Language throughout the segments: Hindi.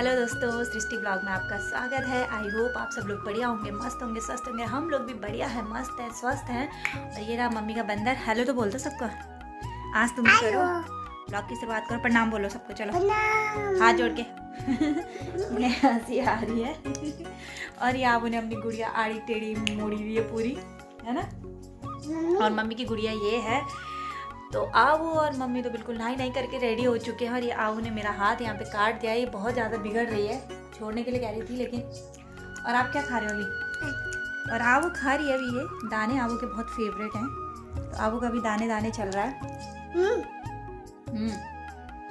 हेलो दोस्तों, सृष्टि ब्लॉग में आपका स्वागत है। आई होप आप सब लोग बढ़िया होंगे, मस्त होंगे, स्वस्थ होंगे। हम लोग भी बढ़िया है, मस्त हैं, स्वस्थ हैं। और ये रहा मम्मी का बंदर। हेलो तो बोल दो सबको। आज तुम भी करो, ब्लॉग की शुरुआत करो, प्रणाम बोलो सबको, चलो हाथ जोड़ के। उन्हें हंसी आ रही है। और ये आप उन्हें अपनी गुड़िया आड़ी टेढ़ी मोड़ी हुई है पूरी, है ना। और मम्मी की गुड़िया ये है। तो आवू और मम्मी तो बिल्कुल नहाई नहीं करके रेडी हो चुके हैं। और ये आवू ने मेरा हाथ यहाँ पे काट दिया। ये बहुत ज़्यादा बिगड़ रही है, छोड़ने के लिए कह रही थी लेकिन। और आप क्या खा रहे हो अभी? और आवू खा रही है अभी ये दाने। आवू के बहुत फेवरेट हैं, तो आवू का भी दाने दाने चल रहा है।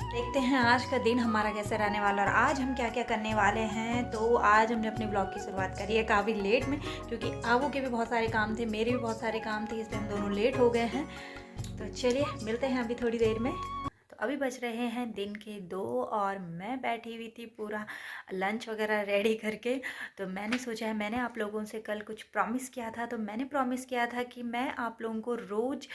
देखते हैं आज का दिन हमारा कैसे रहने वाला और आज हम क्या क्या करने वाले हैं। तो आज हमने अपने ब्लॉग की शुरुआत करी है काफ़ी लेट में, क्योंकि आवू के भी बहुत सारे काम थे, मेरे भी बहुत सारे काम थे, इसलिए हम दोनों लेट हो गए हैं। तो चलिए मिलते हैं अभी थोड़ी देर में। तो अभी बज रहे हैं दिन के 2 और मैं बैठी हुई थी पूरा लंच वगैरह रेडी करके। तो मैंने सोचा है, मैंने आप लोगों से कल कुछ प्रॉमिस किया था। तो मैंने प्रॉमिस किया था कि मैं आप लोगों को रोज़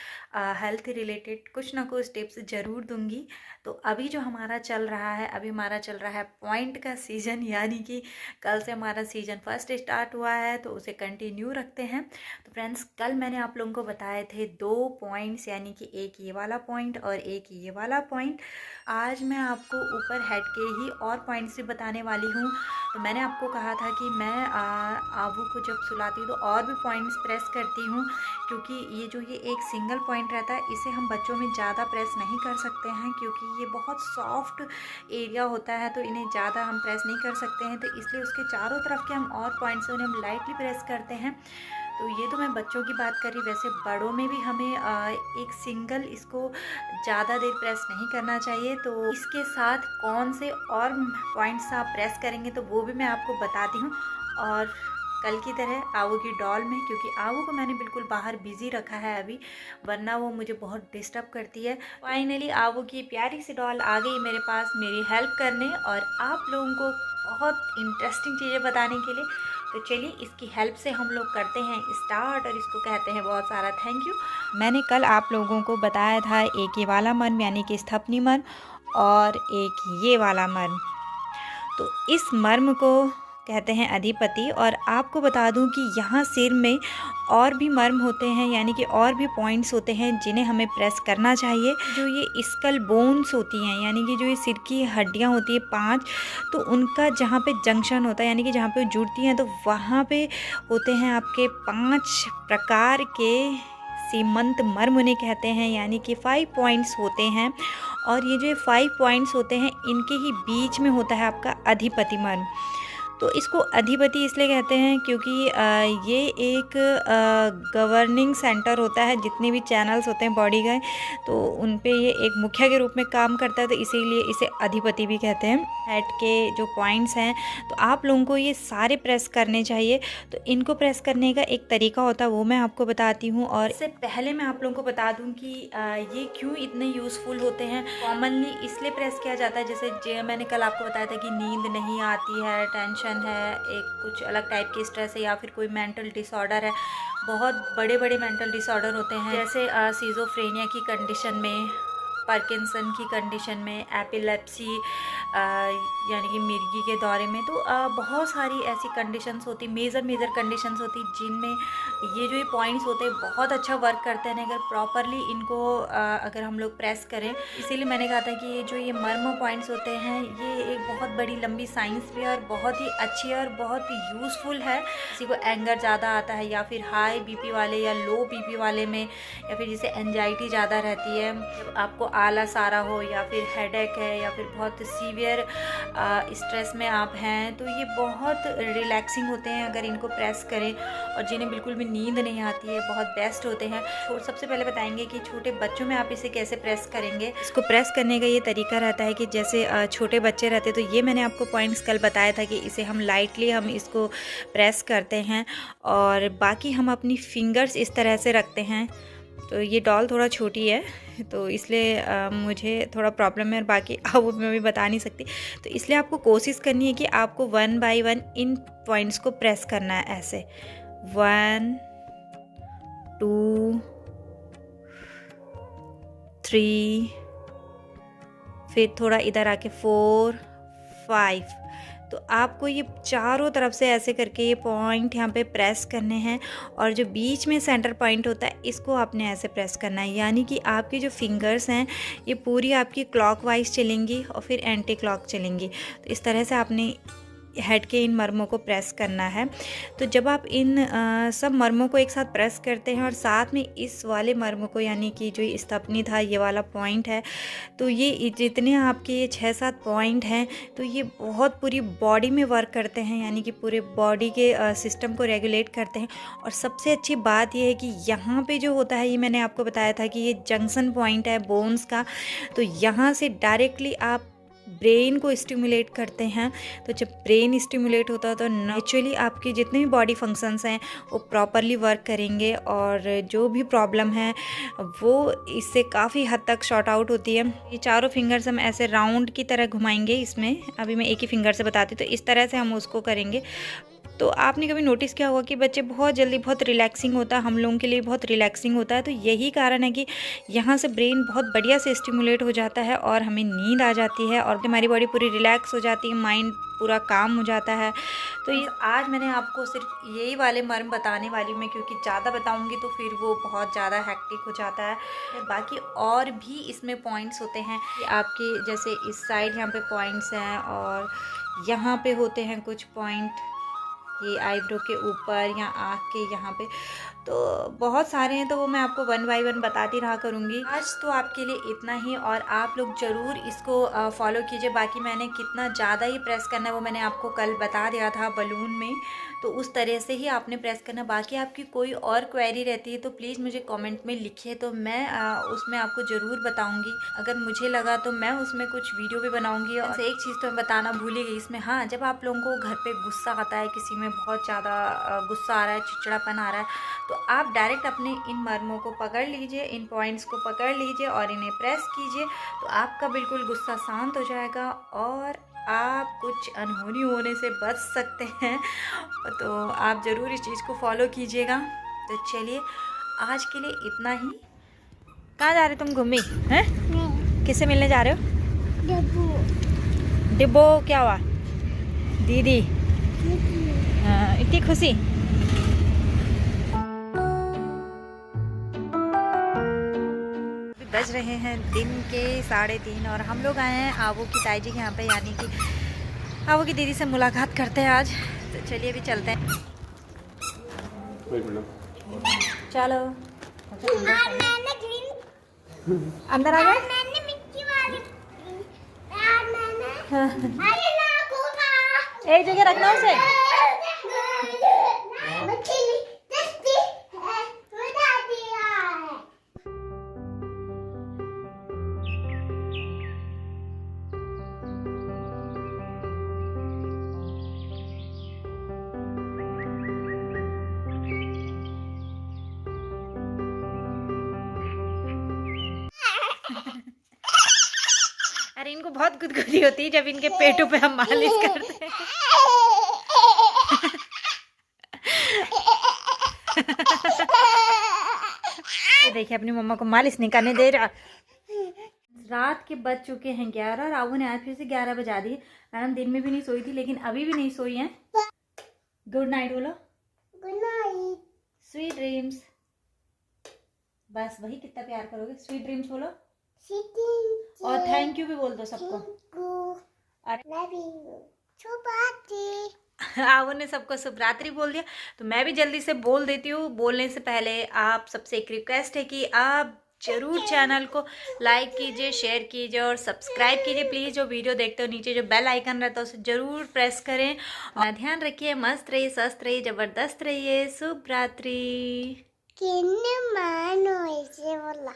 हेल्थ रिलेटेड कुछ ना कुछ टिप्स ज़रूर दूंगी। तो अभी जो हमारा चल रहा है, अभी हमारा चल रहा है पॉइंट का सीज़न, यानी कि कल से हमारा सीज़न फर्स्ट स्टार्ट हुआ है, तो उसे कंटिन्यू रखते हैं। तो फ्रेंड्स, कल मैंने आप लोगों को बताए थे 2 पॉइंट्स, यानी कि एक ये वाला पॉइंट और एक ये वाला पॉइंट। आज मैं आपको ऊपर हेड के ही और पॉइंट्स भी बताने वाली हूँ। तो मैंने आपको कहा था कि मैं आबू को जब सुलाती हूँ तो और भी पॉइंट्स प्रेस करती हूँ, क्योंकि ये एक सिंगल पॉइंट रहता है, इसे हम बच्चों में ज़्यादा प्रेस नहीं कर सकते हैं, क्योंकि ये बहुत सॉफ्ट एरिया होता है, तो इन्हें ज़्यादा हम प्रेस नहीं कर सकते हैं। तो इसलिए उसके चारों तरफ के हम और पॉइंट्स उन्हें हम लाइटली प्रेस करते हैं। तो ये तो मैं बच्चों की बात करी, वैसे बड़ों में भी हमें एक सिंगल इसको ज़्यादा देर प्रेस नहीं करना चाहिए। तो इसके साथ कौन से और पॉइंट्स आप प्रेस करेंगे तो वो भी मैं आपको बताती हूँ। और कल की तरह आवू की डॉल में, क्योंकि आवू को मैंने बिल्कुल बाहर बिजी रखा है अभी, वरना वो मुझे बहुत डिस्टर्ब करती है। फाइनली आवू की प्यारी सी डॉल आ गई मेरे पास मेरी हेल्प करने और आप लोगों को बहुत इंटरेस्टिंग चीज़ें बताने के लिए। तो चलिए इसकी हेल्प से हम लोग करते हैं स्टार्ट और इसको कहते हैं बहुत सारा थैंक यू। मैंने कल आप लोगों को बताया था एक ये वाला मर्म, यानी कि स्थपनी मर्म, और एक ये वाला मर्म। तो इस मर्म को कहते हैं अधिपति। और आपको बता दूं कि यहाँ सिर में और भी मर्म होते हैं, यानी कि और भी पॉइंट्स होते हैं जिन्हें हमें प्रेस करना चाहिए। जो ये स्कल बोन्स होती हैं, यानी कि जो ये सिर की हड्डियाँ होती हैं 5, तो उनका जहाँ पे जंक्शन होता है, यानी कि जहाँ पे जुड़ती हैं, तो वहाँ पे होते हैं आपके 5 प्रकार के सीमंत मर्म उन्हें कहते हैं, यानी कि 5 पॉइंट्स होते हैं। और ये जो 5 पॉइंट्स होते हैं, इनके ही बीच में होता है आपका अधिपति मर्म। तो इसको अधिपति इसलिए कहते हैं क्योंकि ये एक गवर्निंग सेंटर होता है, जितने भी चैनल्स होते हैं बॉडी के, तो उन पे ये एक मुखिया के रूप में काम करता है, तो इसीलिए इसे अधिपति भी कहते हैं। हेड के जो पॉइंट्स हैं, तो आप लोगों को ये सारे प्रेस करने चाहिए। तो इनको प्रेस करने का एक तरीका होता है, वो मैं आपको बताती हूँ। और इससे पहले मैं आप लोगों को बता दूँ कि ये क्यों इतने यूज़फुल होते हैं। कॉमनली इसलिए प्रेस किया जाता है, जैसे मैंने कल आपको बताया था कि नींद नहीं आती है, टेंशन है, एक कुछ अलग टाइप की स्ट्रेस है, या फिर कोई मेंटल डिसऑर्डर है। बहुत बड़े बड़े मेंटल डिसऑर्डर होते हैं, जैसे सिजोफ्रेनिया की कंडीशन में, पार्किंसन की कंडीशन में, एपिलेप्सी यानी कि मिर्गी के दौरे में। तो बहुत सारी ऐसी कंडीशंस होती, मेजर कंडीशंस होती, जिनमें ये पॉइंट्स होते हैं बहुत अच्छा वर्क करते हैं अगर प्रॉपरली इनको अगर हम लोग प्रेस करें। इसीलिए मैंने कहा था कि ये मर्म पॉइंट्स होते हैं, ये एक बहुत बड़ी लंबी साइंस भी है और बहुत ही अच्छी है और बहुत ही यूज़फुल है। किसी को एंगर ज़्यादा आता है, या फिर हाई बीपी वाले या लो बीपी वाले में, या फिर जिसे एंजाइटी ज़्यादा रहती है, जब आपको आलस आ रहा हो, या फिर हेडेक है, या फिर बहुत सीवियर स्ट्रेस में आप हैं, तो ये बहुत रिलैक्सिंग होते हैं अगर इनको प्रेस करें। और जिन्हें बिल्कुल भी नींद नहीं आती है, बहुत बेस्ट होते हैं। सबसे पहले बताएंगे कि छोटे बच्चों में आप इसे कैसे प्रेस करेंगे। इसको प्रेस करने का ये तरीका रहता है कि जैसे छोटे बच्चे रहते, तो ये मैंने आपको पॉइंट्स कल बताया था कि इसे हम लाइटली हम इसको प्रेस करते हैं, और बाकी हम अपनी फिंगर्स इस तरह से रखते हैं। तो ये डॉल थोड़ा छोटी है, तो इसलिए मुझे थोड़ा प्रॉब्लम है, और बाकी वो मैं भी बता नहीं सकती। तो इसलिए आपको कोशिश करनी है कि आपको 1 बाय 1 इन पॉइंट्स को प्रेस करना है, ऐसे 1 2 3, फिर थोड़ा इधर आके 4 5। तो आपको ये चारों तरफ से ऐसे करके ये पॉइंट यहाँ पे प्रेस करने हैं, और जो बीच में सेंटर पॉइंट होता है इसको आपने ऐसे प्रेस करना है, यानी कि आपकी जो फिंगर्स हैं ये पूरी आपकी क्लॉकवाइज चलेंगी और फिर एंटी क्लॉक चलेंगी। तो इस तरह से आपने हेड के इन मर्मों को प्रेस करना है। तो जब आप इन सब मर्मों को एक साथ प्रेस करते हैं और साथ में इस वाले मर्म को, यानी कि जो स्तपनी था ये वाला पॉइंट है, तो ये जितने आपके ये 6-7 पॉइंट हैं तो ये बहुत पूरी बॉडी में वर्क करते हैं, यानी कि पूरे बॉडी के सिस्टम को रेगुलेट करते हैं। और सबसे अच्छी बात ये है कि यहाँ पे जो होता है, ये मैंने आपको बताया था कि ये जंक्शन पॉइंट है बोन्स का, तो यहाँ से डायरेक्टली आप ब्रेन को स्टिमुलेट करते हैं। तो जब ब्रेन स्टिमुलेट होता है तो नेचुरली आपके जितने भी बॉडी फंक्शंस हैं वो प्रॉपरली वर्क करेंगे, और जो भी प्रॉब्लम है वो इससे काफ़ी हद तक शॉर्ट आउट होती है। ये चारों फिंगर्स हम ऐसे राउंड की तरह घुमाएंगे इसमें, अभी मैं एक ही फिंगर से बताती हूँ। तो इस तरह से हम उसको करेंगे। तो आपने कभी नोटिस किया होगा कि बच्चे बहुत जल्दी, बहुत रिलैक्सिंग होता है, हम लोगों के लिए बहुत रिलैक्सिंग होता है। तो यही कारण है कि यहाँ से ब्रेन बहुत बढ़िया से स्टिमुलेट हो जाता है और हमें नींद आ जाती है और हमारी बॉडी पूरी रिलैक्स हो जाती है, माइंड पूरा काम हो जाता है। तो ये आज मैंने आपको सिर्फ यही वाले मर्म बताने वाली हूँ मैं, क्योंकि ज़्यादा बताऊँगी तो फिर वो बहुत ज़्यादा हेक्टिक हो जाता है। बाकी और भी इसमें पॉइंट्स होते हैं कि आपके जैसे इस साइड यहाँ पे पॉइंट्स हैं, और यहाँ पे होते हैं कुछ पॉइंट, ये आईब्रो के ऊपर या आँख के यहाँ पे, तो बहुत सारे हैं। तो वो मैं आपको 1 बाय 1 बताती रहा करूँगी। आज तो आपके लिए इतना ही, और आप लोग ज़रूर इसको फॉलो कीजिए। बाकी मैंने कितना ज़्यादा ही प्रेस करना है वो मैंने आपको कल बता दिया था बलून में, तो उस तरह से ही आपने प्रेस करना। बाकी आपकी कोई और क्वेरी रहती है तो प्लीज़ मुझे कमेंट में लिखिए, तो मैं उसमें आपको ज़रूर बताऊंगी। अगर मुझे लगा तो मैं उसमें कुछ वीडियो भी बनाऊंगी। और एक चीज़ तो मैं बताना भूल ही गई इसमें, हाँ, जब आप लोगों को घर पे गुस्सा आता है, किसी में बहुत ज़्यादा गुस्सा आ रहा है, चिड़चिड़ापन आ रहा है, तो आप डायरेक्ट अपने इन मर्मों को पकड़ लीजिए, इन पॉइंट्स को पकड़ लीजिए और इन्हें प्रेस कीजिए, तो आपका बिल्कुल गुस्सा शांत हो जाएगा और आप कुछ अनहोनी होने से बच सकते हैं। तो आप ज़रूर इस चीज़ को फॉलो कीजिएगा। तो चलिए आज के लिए इतना ही। कहाँ जा रहे तुम घूमी हैं? किससे मिलने जा रहे हो? डिब्बो। डिब्बो क्या हुआ? दीदी। हाँ, इतनी खुशी। बज रहे हैं दिन के 3:30 और हम लोग आए हैं आवो की ताई जी के यहाँ पे, यानी कि आवो की दीदी से मुलाकात करते हैं आज। तो चलिए अभी चलते हैं। चलो अंदर आ गए। एक जगह रखना उसे। अरे इनको बहुत गुदगुदी होती है जब इनके पेटों पे हम मालिश करते हैं। देखिए अपनी मम्मा को मालिश नहीं करने दे रहा। रात के बज चुके हैं 11 और आबू ने आज फिर से 11 बजा दिए। मैडम दिन में भी नहीं सोई थी लेकिन अभी भी नहीं सोई हैं। गुड नाइट बोलो। Good night, sweet dreams. बस वही कितना प्यार करोगे। स्वीट ड्रीम्स बोलो और थैंक यू भी बोल दो सबको। आवो ने सबको शुभ रात्रि बोल दिया, तो मैं भी जल्दी से बोल देती हूँ। बोलने से पहले आप सबसे एक रिक्वेस्ट है कि आप जरूर चैनल को लाइक कीजिए, शेयर कीजिए और सब्सक्राइब कीजिए प्लीज़। जो वीडियो देखते हो नीचे जो बेल आइकन रहता है उसे जरूर प्रेस करें और ध्यान रखिए। मस्त रहिए, स्वस्थ रहिए, जबरदस्त रहिए। शुभ रात्रि। मानो ऐसे बोला।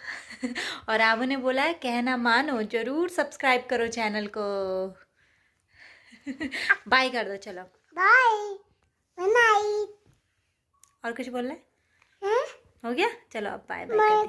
और आवो ने बोला है कहना मानो, जरूर सब्सक्राइब करो चैनल को। बाय कर दो, चलो बाय नाइट। और कुछ बोलना है? हो गया, चलो अब बाय बाय।